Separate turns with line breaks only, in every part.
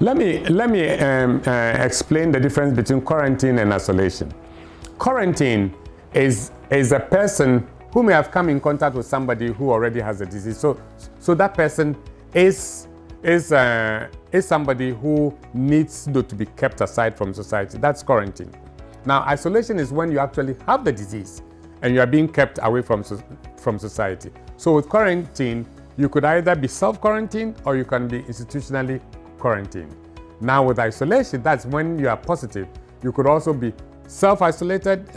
Let me explain the difference between quarantine and isolation. Quarantine is a person who may have come in contact with somebody who already has a disease. So that person is somebody who needs to be kept aside from society. That's quarantine. Now, isolation is when you actually have the disease and you are being kept away from society. So with quarantine, you could either be self-quarantined or you can be institutionally quarantined. Now with isolation, that's when you are positive. You could also be self-isolated,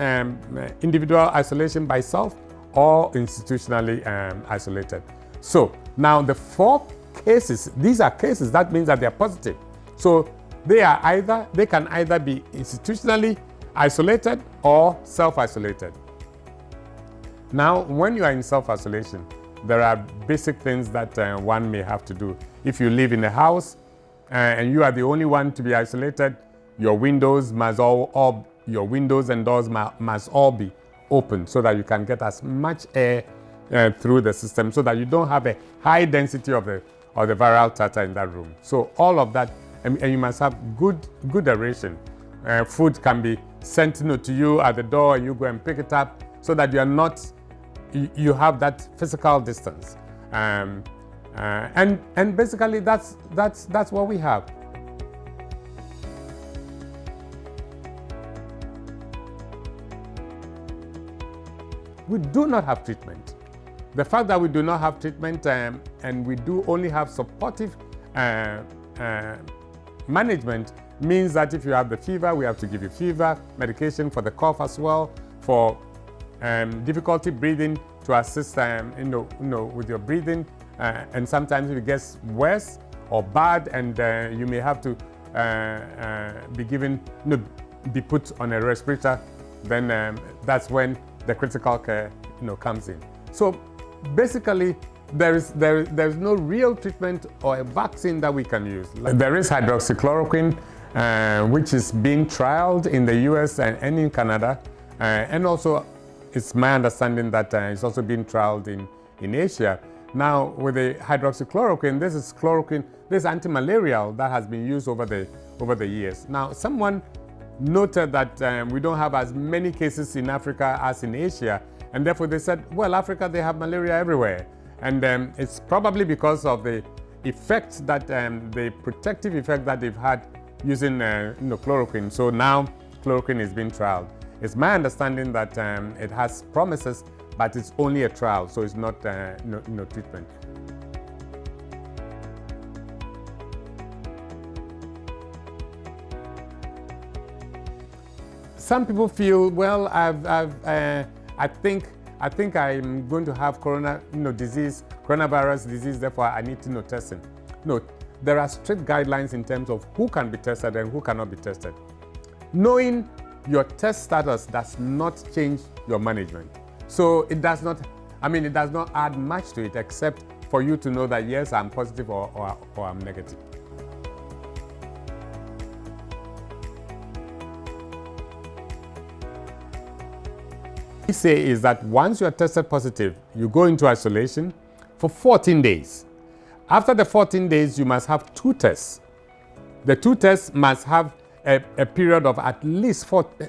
individual isolation by self, or institutionally isolated. So now the 4 cases, these are cases, that means that they are positive. So they can either be institutionally isolated or self-isolated. Now, when you are in self-isolation, there are basic things that one may have to do. If you live in a house and you are the only one to be isolated, your windows must your windows and doors must all be open so that you can get as much air through the system, so that you don't have a high density of the viral titer in that room. So all of that, and you must have good aeration. Food can be sent to you at the door, and you go and pick it up, so that you have that physical distance. And basically that's what we have. We do not have treatment. The fact that we do not have treatment and we do only have supportive management means that if you have the fever, we have to give you fever medication, for the cough as well, for difficulty breathing, to assist with your breathing, and sometimes if it gets worse or bad, and you may have to be put on a respirator, then that's when the critical care comes in. So basically, there is no real treatment or a vaccine that we can use. There is hydroxychloroquine, which is being trialed in the US and in Canada, and also it's my understanding that it's also being trialed in Asia. Now, with the hydroxychloroquine, this is chloroquine, this anti-malarial that has been used over the years. Now, someone noted that we don't have as many cases in Africa as in Asia, and therefore they said, well, Africa, they have malaria everywhere. And it's probably because of the effect that, the protective effect that they've had using chloroquine. So now chloroquine is being trialed. It's my understanding that it has promises, but it's only a trial, so it's not treatment. Some people feel, well, I think I'm going to have coronavirus disease, therefore I need testing. No, there are strict guidelines in terms of who can be tested and who cannot be tested. Knowing your test status does not change your management. So it does not add much to it, except for you to know that yes, I'm positive or I'm negative. We say is that once you are tested positive, you go into isolation for 14 days. After the 14 days, you must have 2 tests. The 2 tests must have a period of at least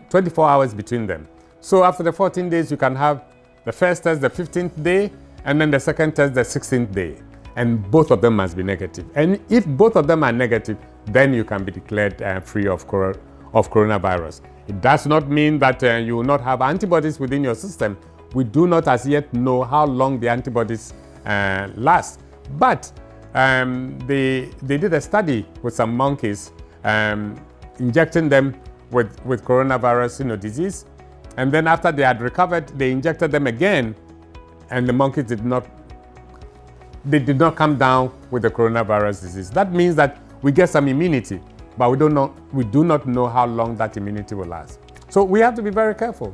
24 hours between them. So after the 14 days, you can have the first test the 15th day, and then the second test the 16th day. And both of them must be negative. And if both of them are negative, then you can be declared free of coronavirus. It does not mean that you will not have antibodies within your system. We do not as yet know how long the antibodies last. But they did a study with some monkeys, injecting them with coronavirus disease. And then after they had recovered, they injected them again, and the monkeys did not come down with the coronavirus disease. That means that we get some immunity, but we do not know how long that immunity will last. So we have to be very careful.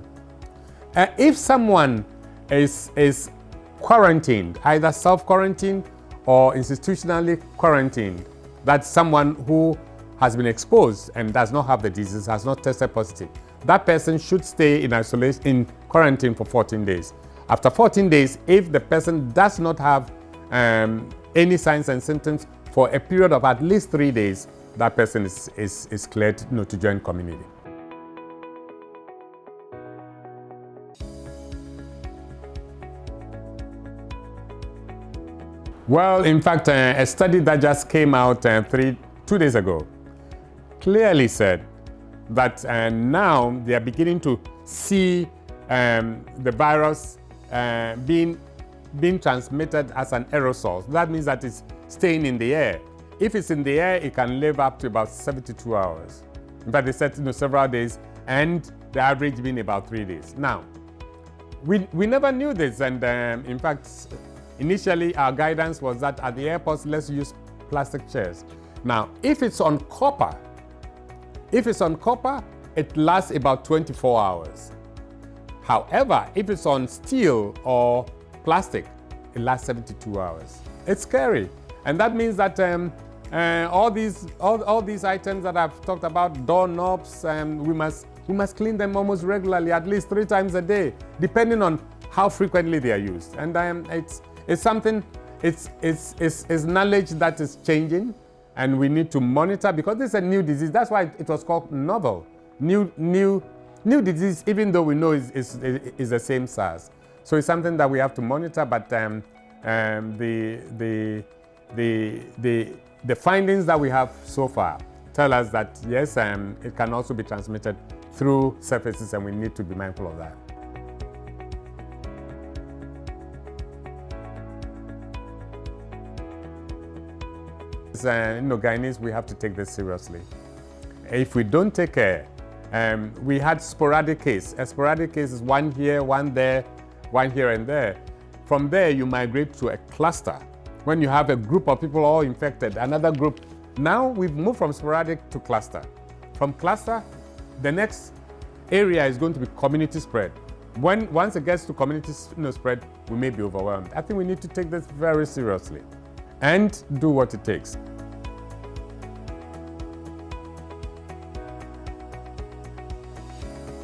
If someone is quarantined, either self-quarantined or institutionally quarantined, that's someone who has been exposed and does not have the disease, has not tested positive. That person should stay in isolation, in quarantine for 14 days. After 14 days, if the person does not have any signs and symptoms for a period of at least 3 days, that person is cleared to join community. Well, in fact, a study that just came out 2 days ago clearly said that now they are beginning to see the virus being transmitted as an aerosol. That means that it's staying in the air. If it's in the air, it can live up to about 72 hours. In fact, they said several days, and the average being about 3 days. Now, we never knew this, and in fact, initially our guidance was that at the airports, let's use plastic chairs. Now, if it's on copper, it lasts about 24 hours. However, if it's on steel or plastic, it lasts 72 hours. It's scary. And that means that all these items that I've talked about, doorknobs, we must clean them almost regularly, at least 3 times a day, depending on how frequently they are used. And it's something, it's knowledge that is changing, and we need to monitor, because this is a new disease. That's why it was called novel. New disease, even though we know is the same SARS. So it's something that we have to monitor, but the findings that we have so far tell us that yes, it can also be transmitted through surfaces, and we need to be mindful of that. Guyanese, we have to take this seriously. If we don't take care, we had sporadic case. A sporadic case is one here, one there, one here and there. From there, you migrate to a cluster. When you have a group of people all infected, another group. Now we've moved from sporadic to cluster. From cluster, the next area is going to be community spread. Once it gets to community spread, we may be overwhelmed. I think we need to take this very seriously and do what it takes.